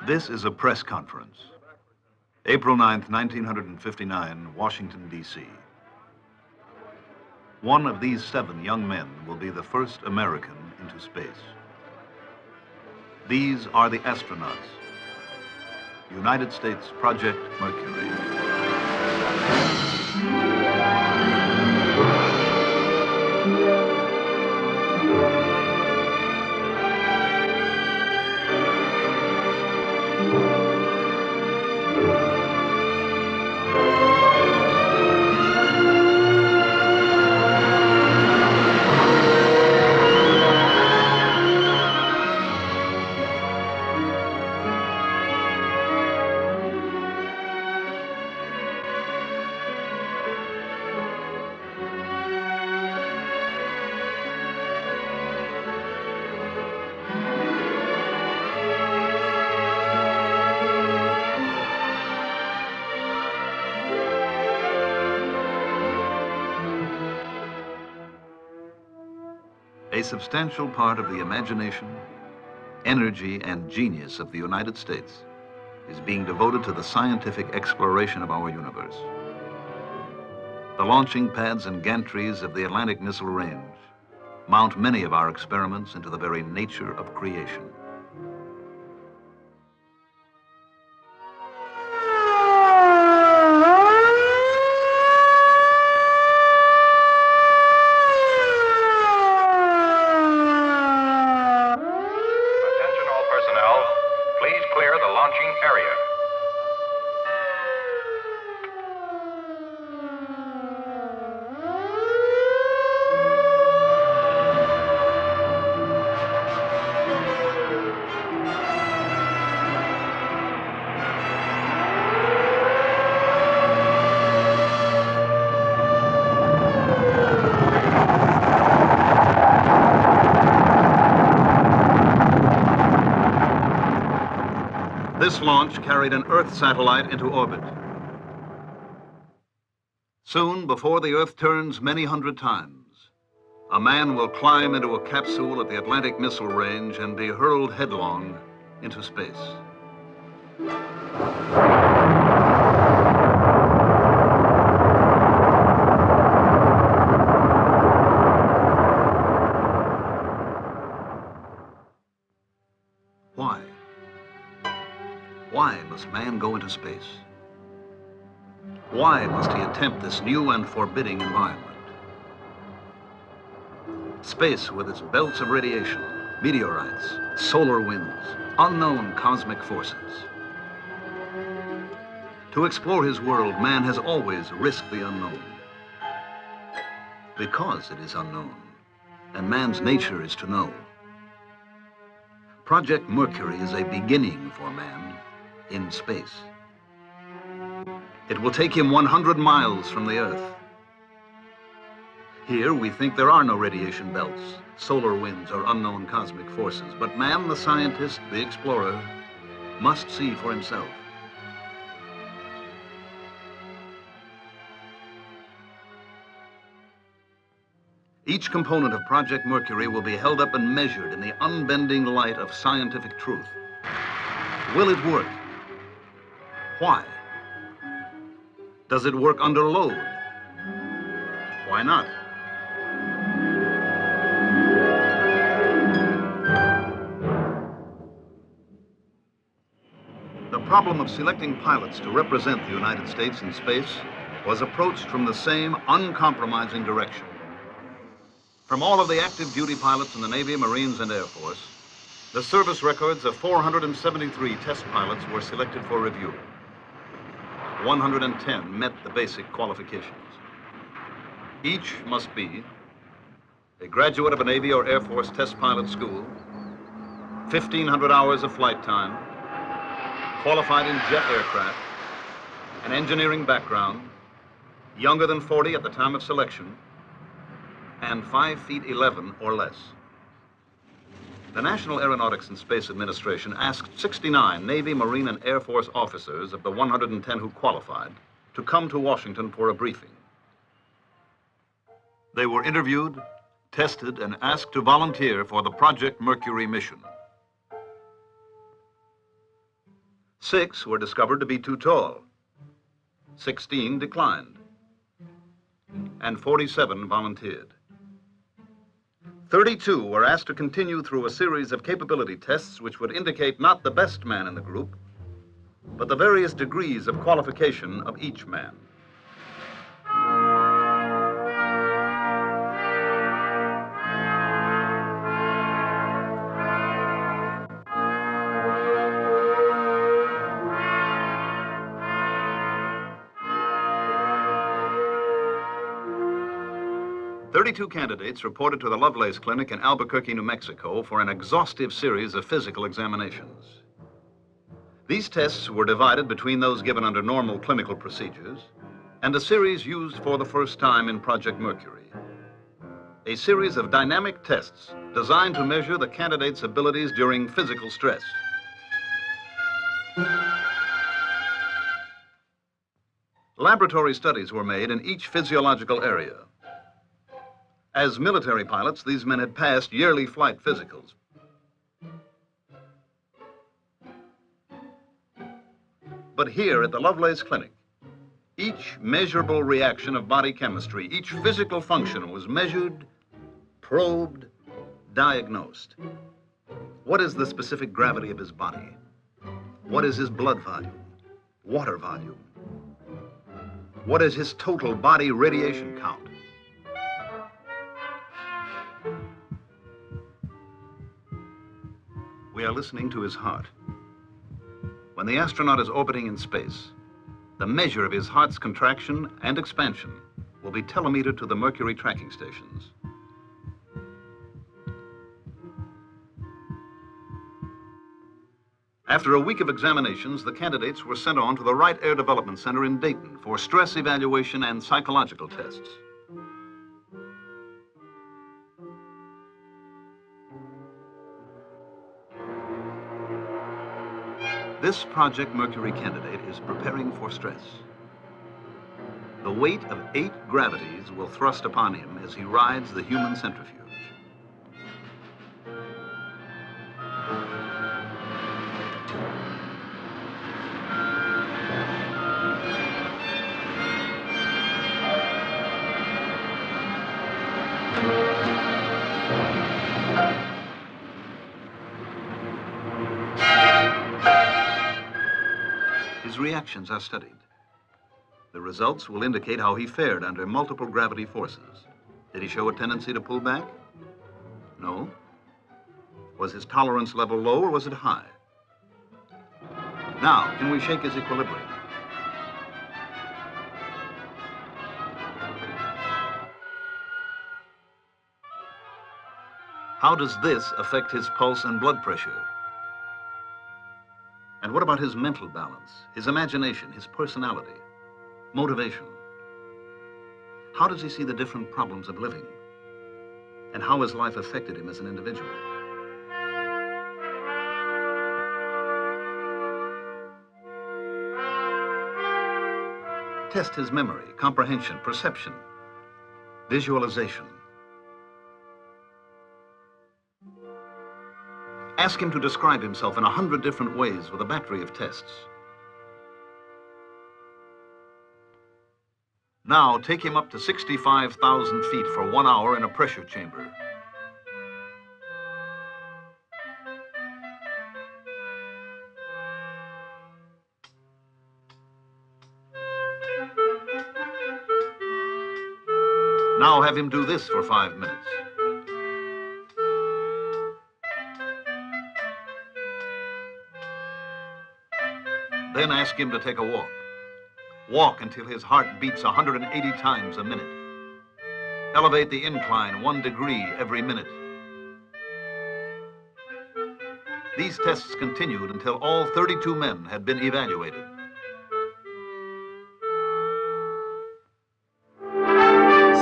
This is a press conference. April 9th, 1959, Washington, D.C. One of these 7 young men will be the first American into space. These are the astronauts. United States Project Mercury. A substantial part of the imagination, energy, and genius of the United States is being devoted to the scientific exploration of our universe. The launching pads and gantries of the Atlantic Missile Range mount many of our experiments into the very nature of creation. This launch carried an Earth satellite into orbit. Soon, before the Earth turns many hundred times, a man will climb into a capsule at the Atlantic Missile Range and be hurled headlong into space. Why? Why must man go into space? Why must he attempt this new and forbidding environment? Space, with its belts of radiation, meteorites, solar winds, unknown cosmic forces. To explore his world, man has always risked the unknown. Because it is unknown, and man's nature is to know. Project Mercury is a beginning for man in space. It will take him 100 miles from the Earth. Here, we think there are no radiation belts, solar winds, or unknown cosmic forces, but man, the scientist, the explorer, must see for himself. Each component of Project Mercury will be held up and measured in the unbending light of scientific truth. Will it work? Why? Does it work under load? Why not? The problem of selecting pilots to represent the United States in space was approached from the same uncompromising direction. From all of the active duty pilots in the Navy, Marines, and Air Force, the service records of 473 test pilots were selected for review. 110 met the basic qualifications. Each must be a graduate of a Navy or Air Force test pilot school, 1,500 hours of flight time, qualified in jet aircraft, an engineering background, younger than 40 at the time of selection, and 5 feet 11 or less. The National Aeronautics and Space Administration asked 69 Navy, Marine, and Air Force officers of the 110 who qualified to come to Washington for a briefing. They were interviewed, tested, and asked to volunteer for the Project Mercury mission. 6 were discovered to be too tall. 16 declined. And 47 volunteered. 32 were asked to continue through a series of capability tests which would indicate not the best man in the group, but the various degrees of qualification of each man. Thirty-two candidates reported to the Lovelace Clinic in Albuquerque, New Mexico for an exhaustive series of physical examinations. These tests were divided between those given under normal clinical procedures and a series used for the first time in Project Mercury. A series of dynamic tests designed to measure the candidates' abilities during physical stress. Laboratory studies were made in each physiological area. As military pilots, these men had passed yearly flight physicals. But here at the Lovelace Clinic, each measurable reaction of body chemistry, each physical function was measured, probed, diagnosed. What is the specific gravity of his body? What is his blood volume, water volume? What is his total body radiation count? We are listening to his heart. When the astronaut is orbiting in space, the measure of his heart's contraction and expansion will be telemetered to the Mercury tracking stations. After a week of examinations, the candidates were sent on to the Wright Air Development Center in Dayton for stress evaluation and psychological tests. This Project Mercury candidate is preparing for stress. The weight of 8 gravities will thrust upon him as he rides the human centrifuge. His reactions are studied. The results will indicate how he fared under multiple gravity forces. Did he show a tendency to pull back? No. Was his tolerance level low or was it high? Now, can we shake his equilibrium? How does this affect his pulse and blood pressure? And what about his mental balance, his imagination, his personality, motivation? How does he see the different problems of living? And how has life affected him as an individual? Test his memory, comprehension, perception, visualization. Ask him to describe himself in 100 different ways with a battery of tests. Now, take him up to 65,000 feet for 1 hour in a pressure chamber. Now have him do this for 5 minutes. Then ask him to take a walk. Walk until his heart beats 180 times a minute. Elevate the incline 1 degree every minute. These tests continued until all 32 men had been evaluated.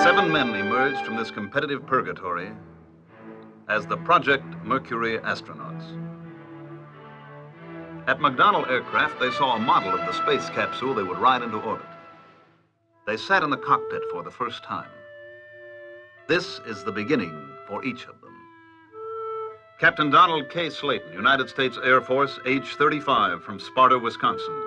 Seven men emerged from this competitive purgatory as the Project Mercury astronauts. At McDonnell Aircraft, they saw a model of the space capsule they would ride into orbit. They sat in the cockpit for the first time. This is the beginning for each of them. Captain Donald K. Slayton, United States Air Force, age 35, from Sparta, Wisconsin.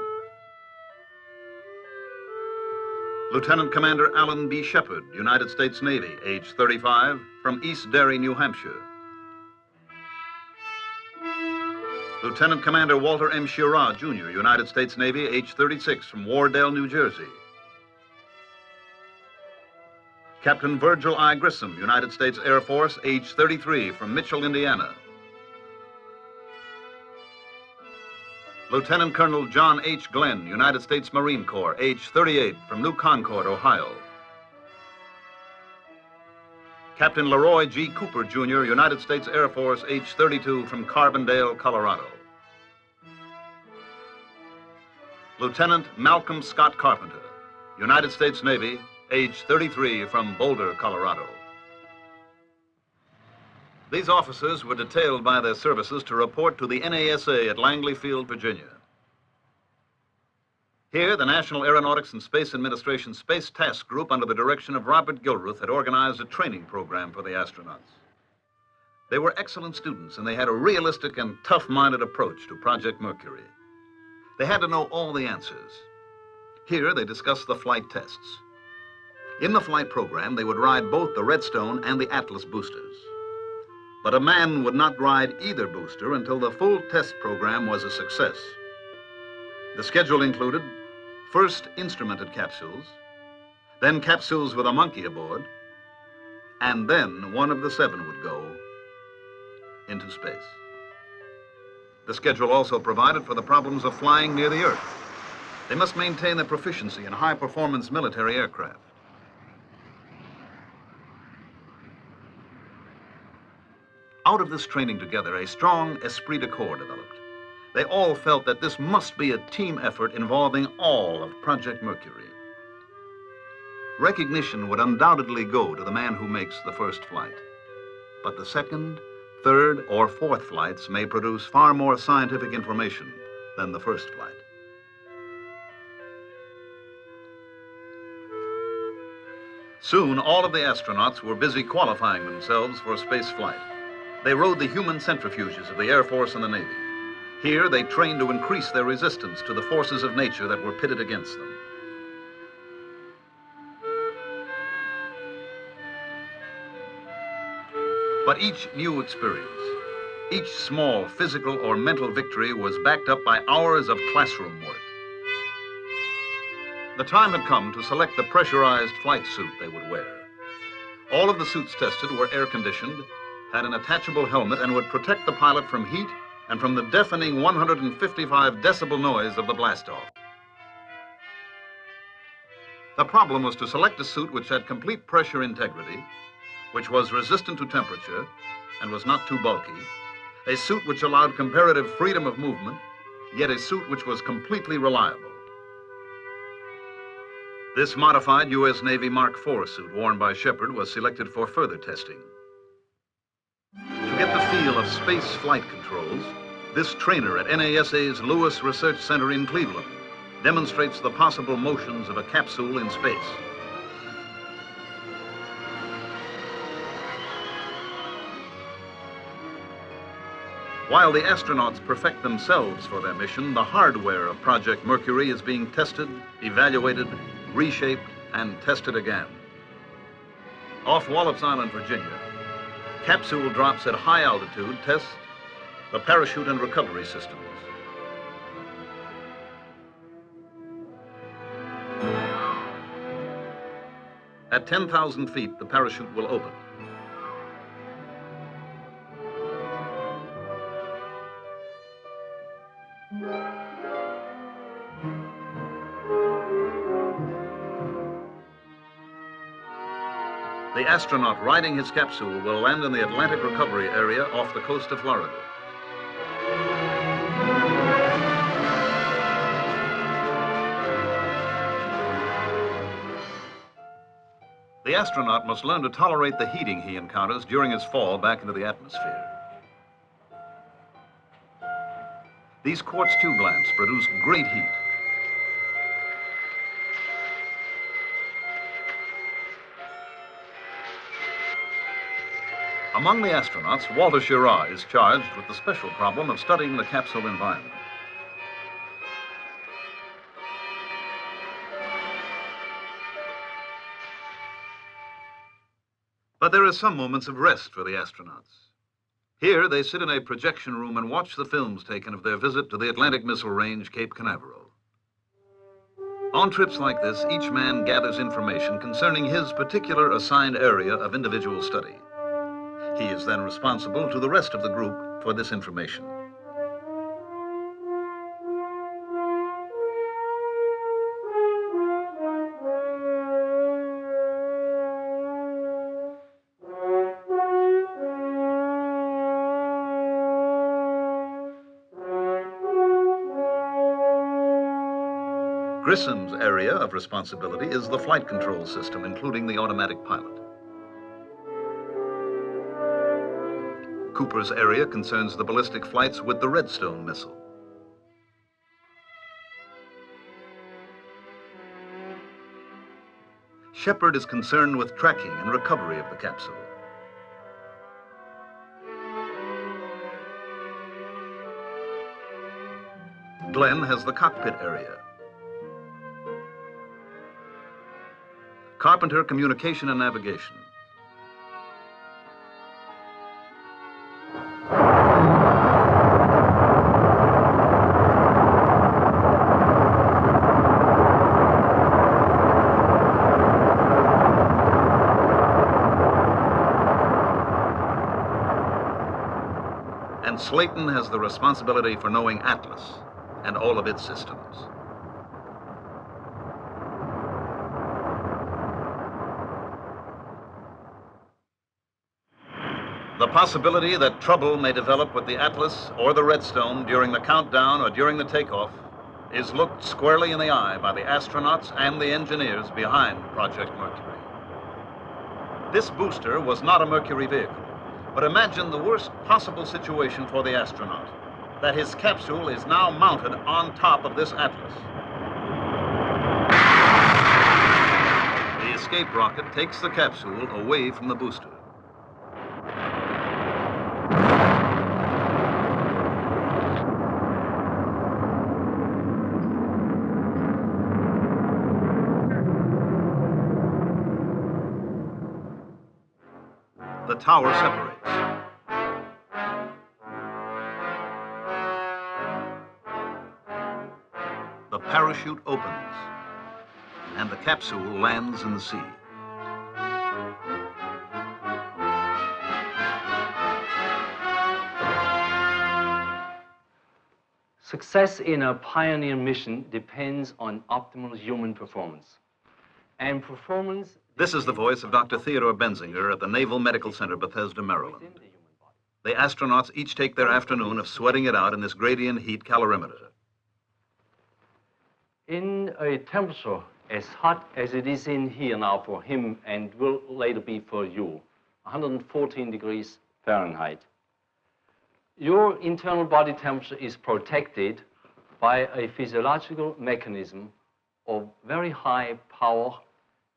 Lieutenant Commander Alan B. Shepard, United States Navy, age 35, from East Derry, New Hampshire. Lieutenant Commander Walter M. Schirra, Jr., United States Navy, age 36, from Wardell, New Jersey. Captain Virgil I. Grissom, United States Air Force, age 33, from Mitchell, Indiana. Lieutenant Colonel John H. Glenn, United States Marine Corps, age 38, from New Concord, Ohio. Captain Leroy G. Cooper, Jr., United States Air Force, age 32, from Carbondale, Colorado. Lieutenant Malcolm Scott Carpenter, United States Navy, age 33, from Boulder, Colorado. These officers were detailed by their services to report to the NASA at Langley Field, Virginia. Here, the National Aeronautics and Space Administration Space Task Group, under the direction of Robert Gilruth, had organized a training program for the astronauts. They were excellent students, and they had a realistic and tough-minded approach to Project Mercury. They had to know all the answers. Here, they discussed the flight tests. In the flight program, they would ride both the Redstone and the Atlas boosters. But a man would not ride either booster until the full test program was a success. The schedule included first instrumented capsules, then capsules with a monkey aboard, and then one of the 7 would go into space. The schedule also provided for the problems of flying near the Earth. They must maintain their proficiency in high-performance military aircraft. Out of this training together, a strong esprit de corps developed. They all felt that this must be a team effort involving all of Project Mercury. Recognition would undoubtedly go to the man who makes the first flight. But the second, third, or fourth flights may produce far more scientific information than the first flight. Soon, all of the astronauts were busy qualifying themselves for space flight. They rode the human centrifuges of the Air Force and the Navy. Here, they trained to increase their resistance to the forces of nature that were pitted against them. But each new experience, each small physical or mental victory was backed up by hours of classroom work. The time had come to select the pressurized flight suit they would wear. All of the suits tested were air-conditioned, had an attachable helmet, and would protect the pilot from heat and from the deafening 155 decibel noise of the blastoff. The problem was to select a suit which had complete pressure integrity, which was resistant to temperature and was not too bulky, a suit which allowed comparative freedom of movement, yet a suit which was completely reliable. This modified U.S. Navy Mark IV suit worn by Shepard was selected for further testing. To get the feel of space flight controls, this trainer at NASA's Lewis Research Center in Cleveland demonstrates the possible motions of a capsule in space. While the astronauts perfect themselves for their mission, the hardware of Project Mercury is being tested, evaluated, reshaped, and tested again. Off Wallops Island, Virginia, capsule drops at high altitude test the parachute and recovery systems. At 10,000 feet, the parachute will open. The astronaut riding his capsule will land in the Atlantic recovery area off the coast of Florida. The astronaut must learn to tolerate the heating he encounters during his fall back into the atmosphere. These quartz tube lamps produce great heat. A Among the astronauts, Walter Schirra is charged with the special problem of studying the capsule environment. But there are some moments of rest for the astronauts. Here, they sit in a projection room and watch the films taken of their visit to the Atlantic Missile Range, Cape Canaveral. On trips like this, each man gathers information concerning his particular assigned area of individual study. He is then responsible to the rest of the group for this information. Grissom's area of responsibility is the flight control system, including the automatic pilot. Cooper's area concerns the ballistic flights with the Redstone missile. Shepard is concerned with tracking and recovery of the capsule. Glenn has the cockpit area. Carpenter, communication and navigation. And Slayton has the responsibility for knowing Atlas and all of its systems. The possibility that trouble may develop with the Atlas or the Redstone during the countdown or during the takeoff is looked squarely in the eye by the astronauts and the engineers behind Project Mercury. This booster was not a Mercury vehicle, but imagine the worst possible situation for the astronaut, that his capsule is now mounted on top of this Atlas. The escape rocket takes the capsule away from the booster. The tower separates. The parachute opens, and the capsule lands in the sea. Success in a pioneer mission depends on optimal human performance. And performance... This is the voice of Dr. Theodore Benzinger at the Naval Medical Center, Bethesda, Maryland. The astronauts each take their afternoon of sweating it out in this gradient heat calorimeter. In a temperature as hot as it is in here now for him and will later be for you, 114 degrees Fahrenheit, your internal body temperature is protected by a physiological mechanism of very high power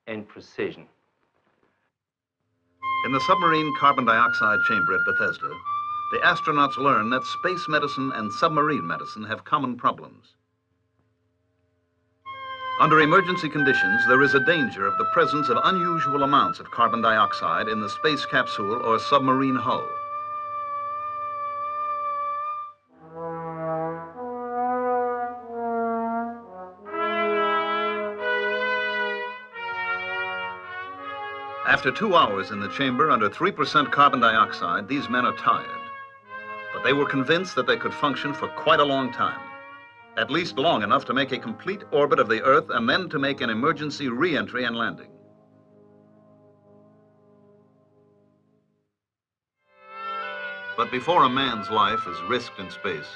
and precision. In the submarine carbon dioxide chamber at Bethesda, the astronauts learn that space medicine and submarine medicine have common problems. Under emergency conditions, there is a danger of the presence of unusual amounts of carbon dioxide in the space capsule or submarine hull. After 2 hours in the chamber under 3% carbon dioxide, these men are tired. But they were convinced that they could function for quite a long time. At least long enough to make a complete orbit of the Earth and then to make an emergency re-entry and landing. But before a man's life is risked in space,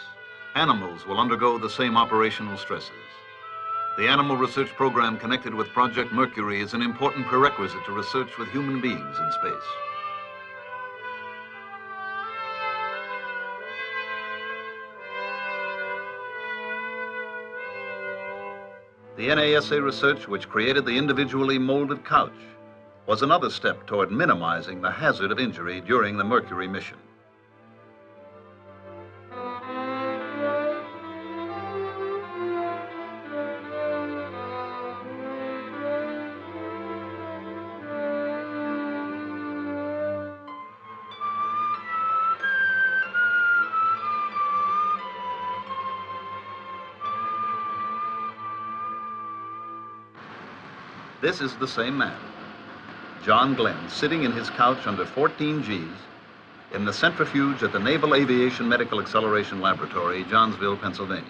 animals will undergo the same operational stresses. The animal research program connected with Project Mercury is an important prerequisite to research with human beings in space. The NASA research which created the individually molded couch was another step toward minimizing the hazard of injury during the Mercury mission. This is the same man, John Glenn, sitting in his couch under 14 Gs in the centrifuge at the Naval Aviation Medical Acceleration Laboratory, Johnsville, Pennsylvania.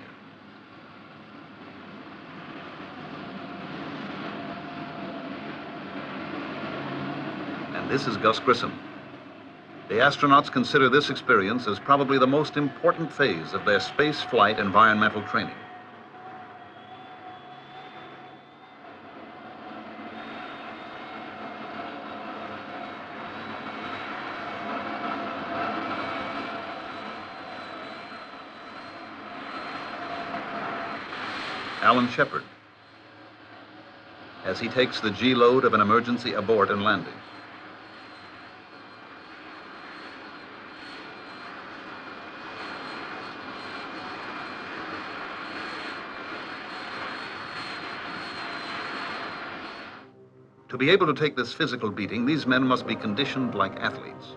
And this is Gus Grissom. The astronauts consider this experience as probably the most important phase of their space flight environmental training. Alan Shepard, as he takes the G-load of an emergency abort and landing. To be able to take this physical beating, these men must be conditioned like athletes.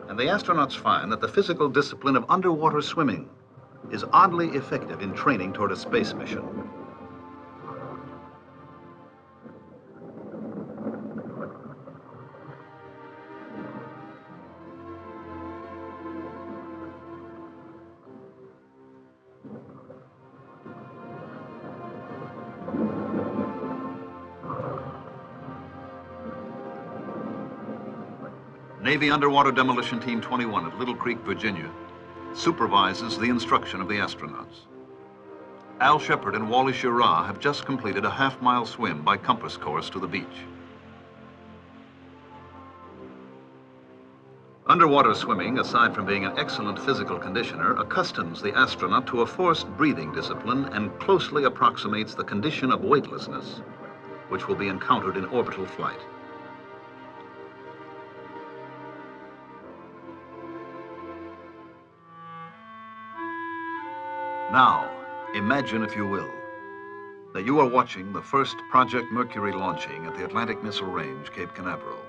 And the astronauts find that the physical discipline of underwater swimming is oddly effective in training toward a space mission. Navy Underwater Demolition Team 21 at Little Creek, Virginia, supervises the instruction of the astronauts. Al Shepard and Wally Schirra have just completed a half-mile swim by compass course to the beach. Underwater swimming, aside from being an excellent physical conditioner, accustoms the astronaut to a forced breathing discipline and closely approximates the condition of weightlessness, which will be encountered in orbital flight. Now, imagine, if you will, that you are watching the first Project Mercury launching at the Atlantic Missile Range, Cape Canaveral.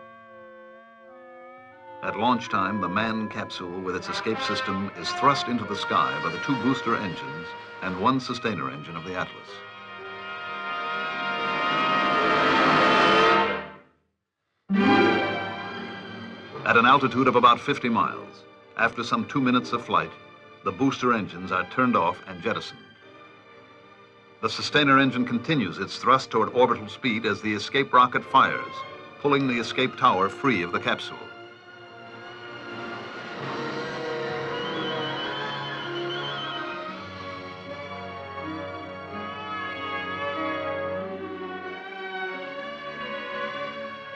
At launch time, the manned capsule with its escape system is thrust into the sky by the 2 booster engines and 1 sustainer engine of the Atlas. At an altitude of about 50 miles, after some 2 minutes of flight, the booster engines are turned off and jettisoned. The sustainer engine continues its thrust toward orbital speed as the escape rocket fires, pulling the escape tower free of the capsule.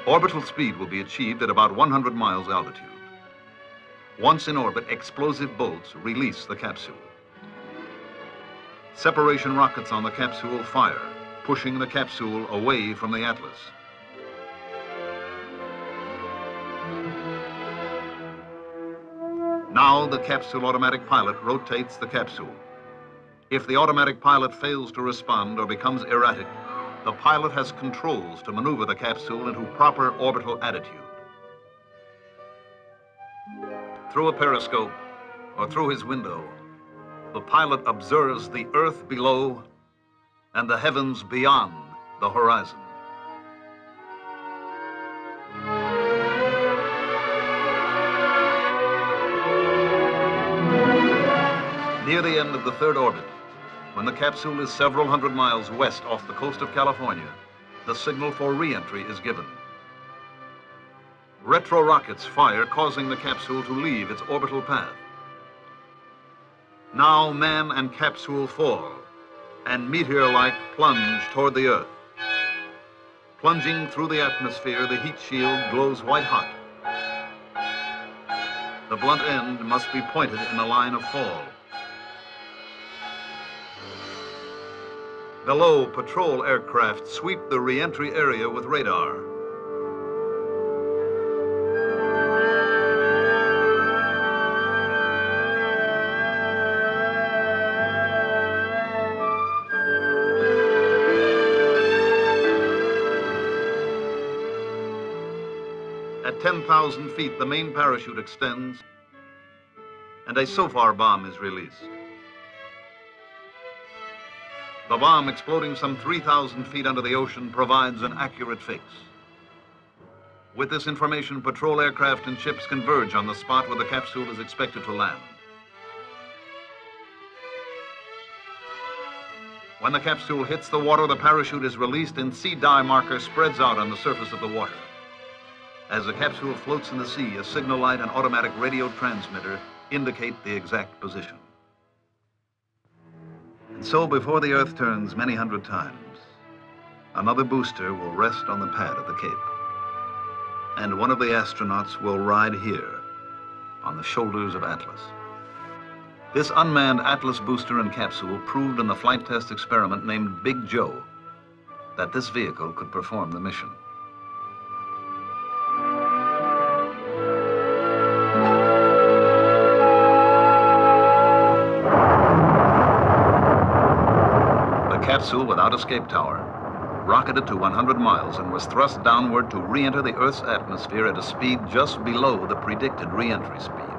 Orbital speed will be achieved at about 100 miles altitude. Once in orbit, explosive bolts release the capsule. Separation rockets on the capsule fire, pushing the capsule away from the Atlas. Now the capsule automatic pilot rotates the capsule. If the automatic pilot fails to respond or becomes erratic, the pilot has controls to maneuver the capsule into proper orbital attitude. Through a periscope or through his window, the pilot observes the Earth below and the heavens beyond the horizon. Near the end of the 3rd orbit, when the capsule is several hundred miles west off the coast of California, the signal for re-entry is given. Retro rockets fire, causing the capsule to leave its orbital path. Now man and capsule fall, and meteor-like plunge toward the Earth. Plunging through the atmosphere, the heat shield glows white hot. The blunt end must be pointed in the line of fall. Below, patrol aircraft sweep the re-entry area with radar. At 10,000 feet, the main parachute extends, and a SOFAR bomb is released. The bomb, exploding some 3,000 feet under the ocean, provides an accurate fix. With this information, patrol aircraft and ships converge on the spot where the capsule is expected to land. When the capsule hits the water, the parachute is released and sea dye marker spreads out on the surface of the water. As the capsule floats in the sea, a signal light and automatic radio transmitter indicate the exact position. And so, before the Earth turns many hundred times, another booster will rest on the pad at the Cape. And one of the astronauts will ride here on the shoulders of Atlas. This unmanned Atlas booster and capsule proved in the flight test experiment named Big Joe that this vehicle could perform the mission. Capsule without escape tower rocketed to 100 miles and was thrust downward to re-enter the Earth's atmosphere at a speed just below the predicted re-entry speed.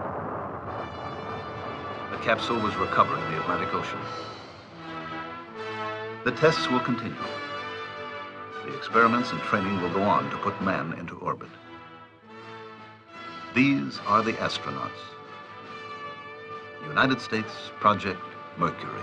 The capsule was recovered in the Atlantic Ocean. The tests will continue. The experiments and training will go on to put man into orbit. These are the astronauts. United States Project Mercury.